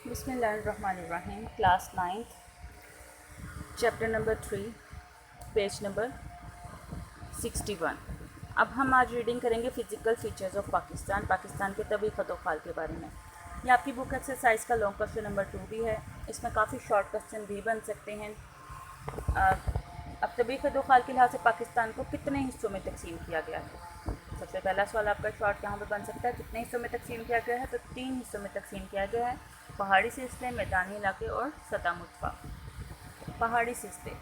بسم اللہ الرحمن الرحیم. Class 9th chapter number 3 page number 61. اب ہم آج ریڈنگ کریں گے فزیکل فیچرز آف پاکستان کے طبی خط و خال کے بارے میں. یہ آپ کی بک ایکسرسائز کا لانگ کوسچن نمبر 2 بھی ہے. اس میں کافی شارٹ کوسچن بھی بن سکتے ہیں. اب طبی خط و خال کے لحاظ سے پاکستان کو کتنے حصوں میں تقسیم کیا گیا ہے؟ سب سے پہلا سوال آپ کا شارٹ یہاں پہ بن سکتا ہے کتنے حصوں میں تقسیم کیا گیا ہے؟ تو 3 حصوں میں تقسیم کیا گیا ہے: پہاڑی سلسلے، میدانی علاقے اور سطح مرتفع. پہاڑی سلسلے،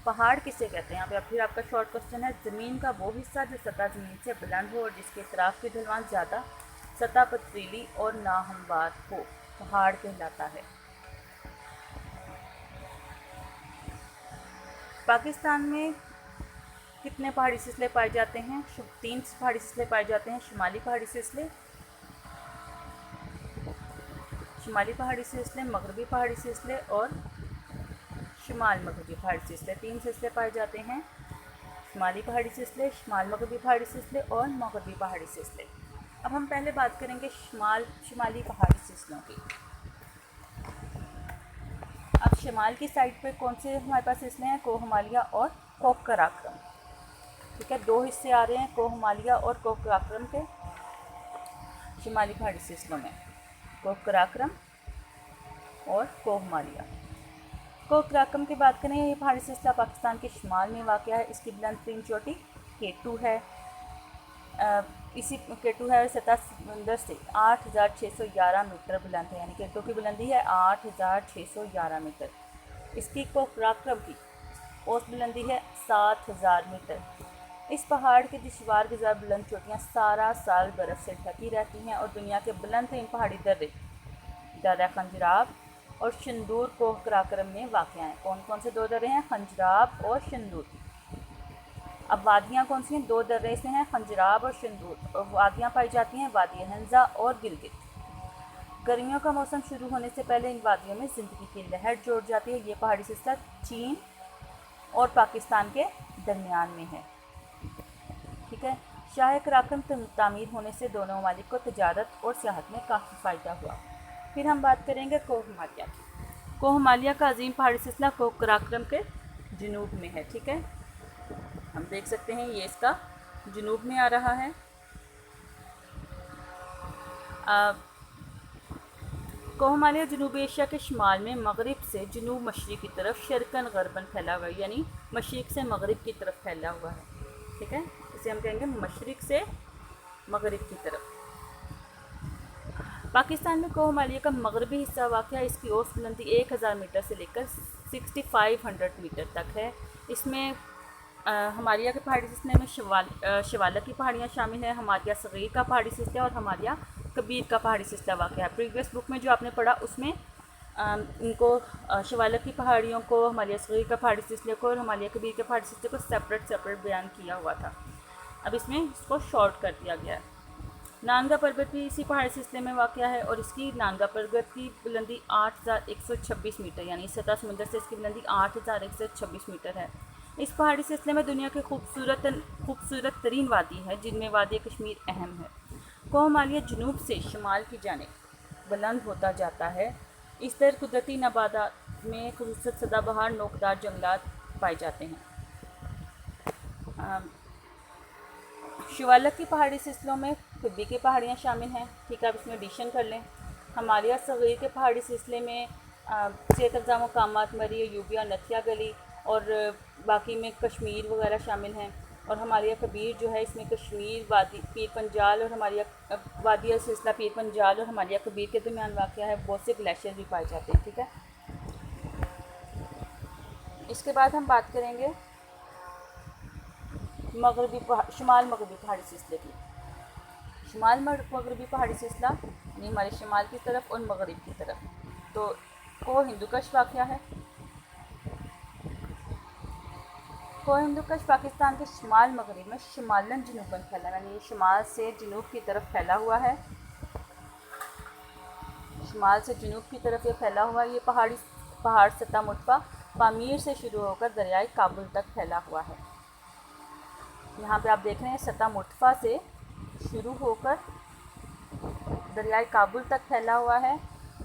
پہاڑ کسے کہتے ہیں؟ یہاں پہ پھر آپ کا شارٹ کوسچن ہے: زمین کا وہ حصہ جو سطح زمین سے بلند ہو اور جس کے اطراف کی ڈھلوان زیادہ، سطح پتریلی اور ناہموار ہو، پہاڑ کہلاتا ہے. پاکستان میں کتنے پہاڑی سلسلے پائے جاتے ہیں؟ 3 پہاڑی سلسلے پائے جاتے ہیں: شمالی پہاڑی سلسلے، مغربی پہاڑی سلسلے اور شمال مغربی پہاڑی سلسلے. 3 سلسلے پائے جاتے ہیں: شمالی پہاڑی سلسلے، شمال مغربی پہاڑی سلسلے اور مغربی پہاڑی سلسلے. اب ہم پہلے بات کریں گے شمالی پہاڑی سلسلوں کی. اب شمال کی سائڈ پہ کون سے ہمارے پاس سلسلے ہیں؟ کوہ ہمالیہ اور کوہ قراقرم. ٹھیک ہے، 2 حصے آ رہے ہیں کوہ ہمالیہ اور کوہ قراقرم کے شمالی پہاڑی سلسلوں میں: کوہ قراقرم اور کوہ ہمالیہ. کوہ قراقرم کی بات کریں، یہ پہاڑی سلسلہ پاکستان کے شمال میں واقع ہے. اس کی بلند ترین چوٹی K2 ہے. K2 ہے اور سطح سمندر سے 8611 میٹر بلند ہے، یعنی K2 کی بلندی ہے 8611 میٹر. اس کی کوہ قراقرم کی اوسط بلندی ہے 7000 میٹر. اس پہاڑ کے دشوار گزار بلند چوٹیاں سارا سال برف سے ڈھکی رہتی ہیں اور دنیا کے بلند ترین پہاڑی درہ خنجراب اور شندور کوہ قراقرم میں واقع ہیں. کون کون سے 2 درے ہیں؟ خنجراب اور شندور. اب وادیاں کون سی ہیں؟ 2 درے سے ہیں، خنجراب اور شندور. اور وادیاں پائی جاتی ہیں وادی ہنزہ اور گلگت. گرمیوں کا موسم شروع ہونے سے پہلے ان وادیوں میں زندگی کی لہر جوڑ جاتی ہے. یہ پہاڑی سلسلہ چین اور پاکستان کے درمیان میں ہے. ٹھیک ہے، شاہ قراقرم تعمیر ہونے سے دونوں ممالک کو تجارت اور سیاحت میں کافی فائدہ ہوا. پھر ہم بات کریں گے کوہ ہمالیہ کی. کوہ ہمالیہ کا عظیم پہاڑی سلسلہ کوہ قراقرم کے جنوب میں ہے. ٹھیک ہے، ہم دیکھ سکتے ہیں یہ اس کا جنوب میں آ رہا ہے. کوہ ہمالیہ جنوبی ایشیا کے شمال میں مغرب سے جنوب مشرق کی طرف شرقاً غرباً پھیلا ہوا ہے، یعنی مشرق سے مغرب کی طرف پھیلا ہوا ہے. ٹھیک ہے، اسے ہم کہیں گے مشرق سے مغرب کی طرف. پاکستان میں کوہ ہمالیہ کا مغربی حصہ واقع ہے. اس کی اوسط بلندی 1000 میٹر سے لے کر 6500 میٹر تک ہے. اس میں ہمالیہ کے پہاڑی سلسلے میں شوالہ کی پہاڑیاں شامل ہیں، ہمالیہ صغیر کا پہاڑی سلسلہ اور ہمالیہ کبیر کا پہاڑی سلسلہ واقع ہے. پریویس بک میں جو آپ نے پڑھا اس میں ان کو شوالہ کی پہاڑیوں کو، ہمالیہ صغیر کا پہاڑی سلسلے کو اور ہمالیہ کبیر کے پہاڑی سلسلے کو سپریٹ بیان کیا ہوا تھا. اب اس میں اس کو شارٹ کر دیا گیا ہے. نانگا پربت بھی اسی پہاڑی سلسلے میں واقع ہے اور اس کی نانگا پربت کی بلندی 8126 میٹر، یعنی سطح سمندر سے اس کی بلندی 8126 میٹر ہے. اس پہاڑی سلسلے میں دنیا کی خوبصورت ترین وادی ہے، جن میں وادی کشمیر اہم ہے. کوہ ہمالیہ جنوب سے شمال کی جانب بلند ہوتا جاتا ہے. اس طرح قدرتی نباتات میں خوبصورت سدا بہار نوکدار جنگلات پائے جاتے ہیں. شوالہ کی پہاڑی سلسلوں میں کبی کی پہاڑیاں شامل ہیں. ٹھیک ہے، آپ اس میں ایڈیشن کر لیں. ہمالیہ صغیر کے پہاڑی سلسلے میں صحت افزا مقامات مری، یوبیا، نتھیا گلی اور باقی میں کشمیر وغیرہ شامل ہیں. اور ہمالیہ کبیر جو ہے اس میں کشمیر، وادی پیر پنجال اور ہمالیہ وادی سلسلہ پیر پنجال اور ہمالیہ کبیر کے درمیان واقع ہے. بہت سے گلیشیئر بھی پائے جاتے ہیں. ٹھیک ہے، اس کے بعد ہم بات کریں گے شمال مغربی پہاڑی سلسلے کی. شمال مغربی پہاڑی سلسلہ یعنی ہمارے شمال کی طرف اور مغرب کی طرف تو کوہ ہندوکش واقع ہے. کوہ ہندوکش پاکستان کے شمال مغرب میں شمالاً جنوباً پھیلا ہے، یعنی شمال سے جنوب کی طرف پھیلا ہوا ہے. شمال سے جنوب کی طرف یہ پھیلا ہوا ہے. یہ پہاڑ سطح مرتفع پامیر سے شروع ہو کر دریائے کابل تک پھیلا ہوا ہے. یہاں پہ آپ دیکھ رہے ہیں سطح مرتفع سے شروع ہو کر دریائے کابل تک پھیلا ہوا ہے.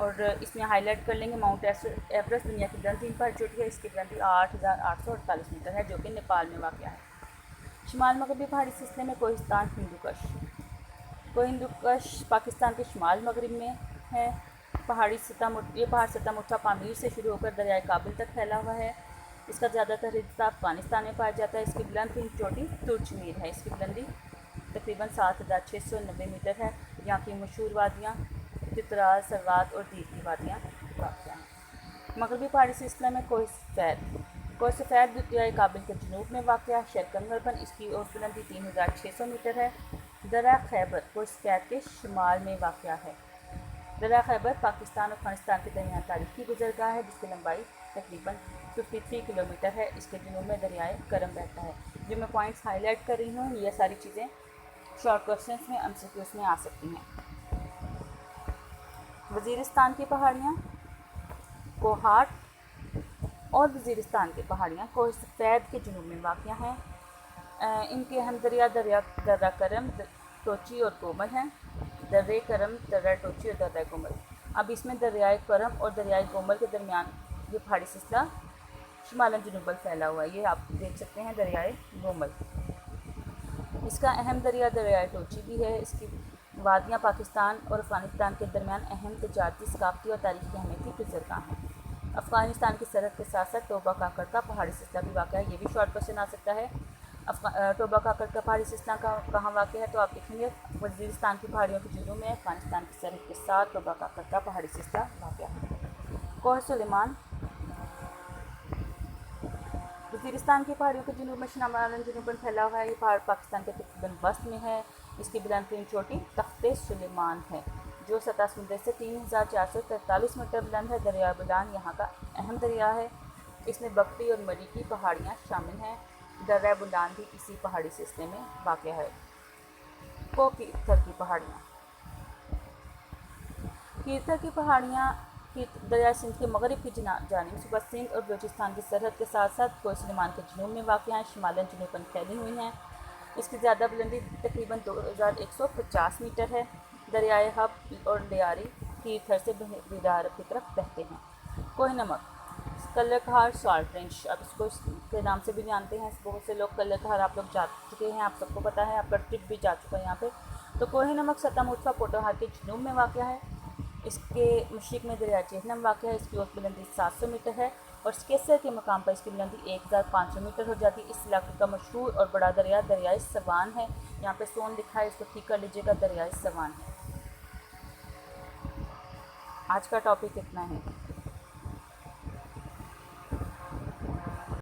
اور اس میں ہائی لائٹ کر لیں گے ماؤنٹ ایوریسٹ دنیا کی بلند ترین پہاڑی چوٹی ہے. اس کی بلندی 8,848 میٹر ہے جو کہ نیپال میں واقع ہے. شمال مغربی پہاڑی سلسلے میں کوہستان ہندوکش. ہندوکش پاکستان کے شمال مغرب میں ہے. یہ پہاڑ سطح مرتفع پامیر سے شروع ہو کر دریائے کابل تک پھیلا ہوا ہے. اس کا زیادہ تر حصہ افغانستان میں پایا جاتا ہے. اس کی بلند ترین چوٹی ترچمیر ہے. اس کی بلندی تقریباً 7,690 میٹر ہے. یہاں کی مشہور وادیاں چترال، سروات اور دیر کی وادیاں واقع ہیں. مغربی پہاڑی سلسلہ میں کوہ سفید دریائے کابل کے جنوب میں واقع ہے. شرقاً غرباً اس کی اوسط بلندی 3,600 میٹر ہے. درہ خیبر کوہ سفید کے شمال میں واقع ہے. درہ خیبر پاکستان اور افغانستان کے درمیان تاریخی گزرگاہ ہے جس کی لمبائی تقریباً 53 کلومیٹر ہے. اس کے جنوب میں دریائے کرم بہتا ہے. جو میں پوائنٹس ہائی لائٹ کر رہی ہوں یہ ساری چیزیں شارٹ کوسچنس میں MCQs میں آ سکتی ہیں. وزیرستان کی پہاڑیاں کوہاٹ اور وزیرستان کی پہاڑیاں کوہ سفید کے جنوب میں واقع ہیں. ان کے اہم درہ کرم، ٹوچی اور گومل ہیں. درہ کرم، درہ ٹوچی اور درہ گومل. اب اس میں دریائے کرم اور دریائے گومل کے درمیان یہ پہاڑی سلسلہ شمالاً جنوباً پھیلا ہوا ہے. یہ آپ دیکھ سکتے ہیں دریائے گومل. اس کا اہم دریا دریائے ٹوچی بھی ہے. اس کی وادیاں پاکستان اور افغانستان کے درمیان اہم تجارتی، ثقافتی اور تاریخی اہمیت کی گزرگاہ ہیں. افغانستان کی سرحد کے ساتھ ساتھ ٹوبہ کاکڑ کا پہاڑی سلسلہ بھی واقع ہے. یہ بھی شارٹ کوسچن آ سکتا ہے. ٹوبہ کاکڑ کا پہاڑی سلسلہ کہاں واقع ہے؟ تو آپ دیکھیں گے وزیرستان کی پہاڑیوں کے جنوب میں افغانستان کی سرحد کے ساتھ ٹوبہ کاکڑ کا پہاڑی سلسلہ واقع ہے. کوہ سلیمان وزیرستان کی پہاڑیوں کے جنوب میں شمالاً جنوباً پھیلا ہوا ہے. یہ پہاڑ پاکستان کے تقریباً وسط میں ہے. اس کی بلند ترین چوٹی تخت سلیمان ہے جو سطح سمندر سے 3,443 میٹر بلند ہے. دریائے بولان یہاں کا اہم دریا ہے. اس میں بکری اور مری کی پہاڑیاں شامل ہیں. درہ بولان بھی اسی پہاڑی سلسلے میں واقع ہے. کیرتھر کی پہاڑیاں کیرتھر کی پہاڑیاں دریائے سندھ کے مغرب کی جانب صوبہ سندھ اور بلوچستان کی سرحد کے ساتھ ساتھ کوہ سلیمان کے جنوب میں واقع ہیں. شمالاً جنوباً پھیلی ہوئی ہیں. اس کی زیادہ بلندی تقریباً 2,150 میٹر ہے. دریائے حب اور لیاری کیرتھر سے بحیرہ عرب کی طرف بہتے ہیں. کوہ نمک کلر کہار سالٹ رینج، آپ اس کو اس کے نام سے بھی جانتے ہیں. بہت سے لوگ کلر کہار آپ لوگ جا چکے ہیں، آپ سب کو پتہ ہے، آپ کا ٹرپ بھی جا چکا ہے یہاں پہ. تو کوہ نمک سطح مرتفع پوٹوہار کے جنوب میں واقع ہے. اس کے مشرق میں دریائے جہلم واقع ہے. اس کی اوسط بلندی 700 میٹر ہے اور کیسر کے مقام پر اس کی بلندی 1,500 میٹر ہو جاتی ہے. اس علاقے کا مشہور اور بڑا دریا دریائے سوان ہے. یہاں پہ سون لکھا ہے، اس کو ٹھیک کر لیجیے گا، دریائے سوان ہے. آج کا ٹاپک اتنا ہے.